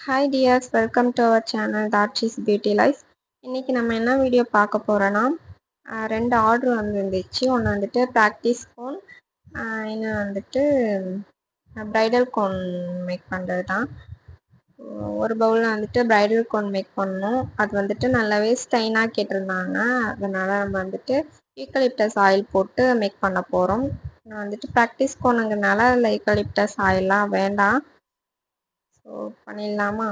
Hi dears, welcome to our channel தாட்சிஸ் beauty life. இன்றைக்கி நம்ம என்ன வீடியோ பார்க்க போகிறோன்னா, ரெண்டு ஆர்டர் வந்துருந்துச்சு. ஒன்று வந்துட்டு ப்ராக்டிஸ் கோன், இன்னும் வந்துட்டு ப்ரைடல் கோன் மேக் பண்ணுறது தான். ஒரு பவுலில் வந்துட்டு ப்ரைடல் கோன் மேக் பண்ணணும். அது வந்துட்டு நல்லாவே ஸ்டைனாக கேட்டிருந்தாங்க. அதனால் நம்ம வந்துட்டு யூக்கலிப்டஸ் ஆயில் போட்டு மேக் பண்ண போகிறோம். நான் வந்துட்டு ப்ராக்டிஸ் கோனுங்கிறதுனால அதில் யூக்கலிப்டஸ் ஆயிலெலாம் வேண்டாம். ஸோ பண்ணிடலாமா?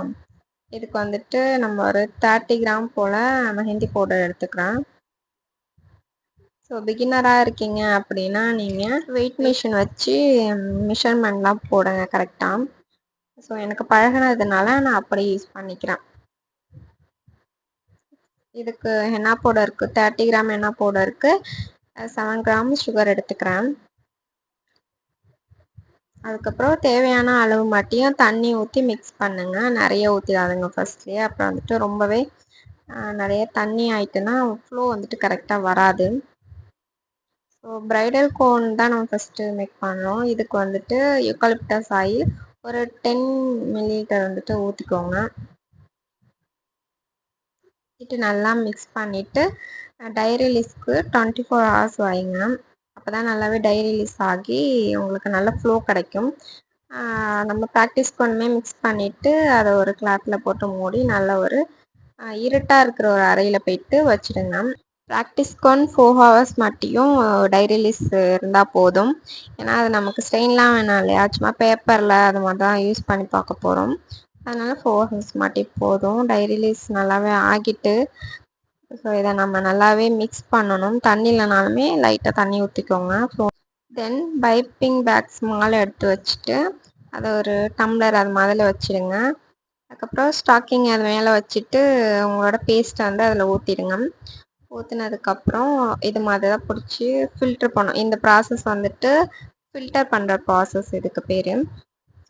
இதுக்கு வந்துட்டு நம்ம ஒரு 30 கிராம் போல் மெஹந்தி பவுடர் எடுத்துக்கிறேன். ஸோ பிகினராக இருக்கீங்க அப்படின்னா நீங்கள் வெயிட் மிஷின் வச்சு மெஷர்மெண்ட்லாம் போடுங்க கரெக்டாக. ஸோ எனக்கு பழகினதுனால நான் அப்படி யூஸ் பண்ணிக்கிறேன். இதுக்கு ஹென்னா பவுடருக்கு 30 கிராம் ஹென்னா பவுடருக்கு 7 கிராம் சுகர் எடுத்துக்கிறேன். அதுக்கப்புறம் தேவையான அளவு மட்டும் தண்ணி ஊற்றி மிக்ஸ் பண்ணுங்கள். நிறைய ஊற்றிடாதுங்க ஃபர்ஸ்ட்லேயே, அப்புறம் வந்துட்டு ரொம்பவே நிறைய தண்ணி ஆயிட்டுன்னா ஃப்ளோ வந்துட்டு கரெக்டாக வராது. ஸோ ப்ரைடல் கோன் தான் நம்ம ஃபஸ்ட்டு மேக் பண்ணுறோம். இதுக்கு வந்துட்டு யூக்கலிப்டஸ் ஆயில் ஒரு 10 மில்லிலிட்டர் வந்துட்டு ஊற்றிக்கோங்க. இது நல்லா மிக்ஸ் பண்ணிவிட்டு டை ரிலீஸ்க்கு 24 hours வைங்க. அப்போ தான் நல்லாவே டை ரிலீஸ் ஆகி உங்களுக்கு நல்ல ஃப்ளோ கிடைக்கும். நம்ம ப்ராக்டிஸ் கொண்டுமே மிக்ஸ் பண்ணிவிட்டு அதை ஒரு கிளாத்தில் போட்டு மூடி நல்ல ஒரு இருட்டாக இருக்கிற ஒரு அறையில் போயிட்டு வச்சுடுங்க. ப்ராக்டிஸ்க்கு 4 hours மட்டும் டை ரிலீஸ் இருந்தால் போதும். ஏன்னா அது நமக்கு ஸ்டெயின்லாம் வேணாம் இல்லையா, சும்மா பேப்பரில் அது மாதிரி தான் யூஸ் பண்ணி பார்க்க போகிறோம். அதனால் 4 hours மட்டும் போதும். டை ரிலீஸ் நல்லாவே ஆகிட்டு ஸோ இதை நம்ம நல்லாவே மிக்ஸ் பண்ணணும். தண்ணி இல்லைனாலுமே லைட்டாக தண்ணி ஊற்றிக்கோங்க. தென் பைப்பிங் பேக் ஸ்மால் எடுத்து வச்சுட்டு அதை ஒரு டம்ளர் அது மாதிரில வச்சுடுங்க. அதுக்கப்புறம் ஸ்டாக்கிங் அது மேலே வச்சுட்டு உங்களோட பேஸ்ட்டை வந்து அதில் ஊற்றிடுங்க. ஊற்றினதுக்கப்புறம் இது மாதிரி தான் பிடிச்சி ஃபில்ட்ரு பண்ணணும். இந்த ப்ராசஸ் வந்துட்டு ஃபில்டர் பண்ணுற ப்ராசஸ் இதுக்கு பேர்.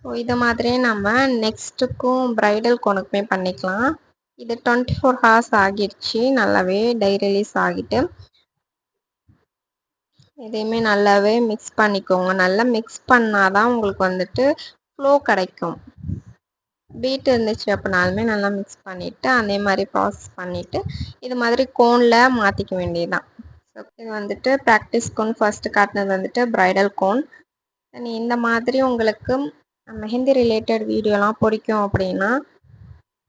ஸோ இதை மாதிரியே நம்ம நெக்ஸ்ட்டுக்கும் ப்ரைடல் கோனுக்குமே பண்ணிக்கலாம். இது 24 hours ஆகிடுச்சு. நல்லாவே டை ரிலீஸ் ஆகிட்டு இதையுமே நல்லாவே மிக்ஸ் பண்ணிக்கோங்க. நல்லா மிக்ஸ் பண்ணால் தான் உங்களுக்கு வந்துட்டு ஃப்ளோ கிடைக்கும். பீட் இருந்துச்சு அப்படின்னாலுமே நல்லா மிக்ஸ் பண்ணிவிட்டு அதே மாதிரி ப்ராசஸ் பண்ணிவிட்டு இது மாதிரி கோனில் மாற்றிக்க வேண்டியதுதான். ஸோ இது வந்துட்டு ப்ராக்டிஸ் கோன், ஃபஸ்ட்டு காட்டினது வந்துட்டு ப்ரைடல் கோன். இந்த மாதிரி உங்களுக்கு மெஹந்தி ரிலேட்டட் வீடியோலாம் பிடிக்கும் அப்படின்னா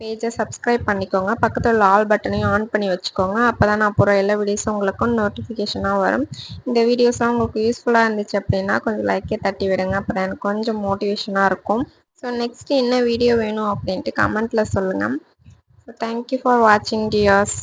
பேஜை சப்ஸ்கிரைப் பண்ணிக்கோங்க. பக்கத்தில் உள்ள ஆல் பட்டனையும் ஆன் பண்ணி வச்சுக்கோங்க. அப்போ தான் நான் போகிற எல்லா வீடியோஸும் உங்களுக்கும் நோட்டிஃபிகேஷனாக வரும். இந்த வீடியோஸ்லாம் உங்களுக்கு யூஸ்ஃபுல்லாக இருந்துச்சு அப்படின்னா கொஞ்சம் லைக்கே தட்டி விடுங்க. அப்போ தான் எனக்கு கொஞ்சம் மோட்டிவேஷனாக இருக்கும். ஸோ நெக்ஸ்ட் என்ன வீடியோ வேணும் அப்படின்ட்டு கமெண்ட்டில் சொல்லுங்கள். ஸோ தேங்க்யூ ஃபார் வாட்சிங் டியர்ஸ்.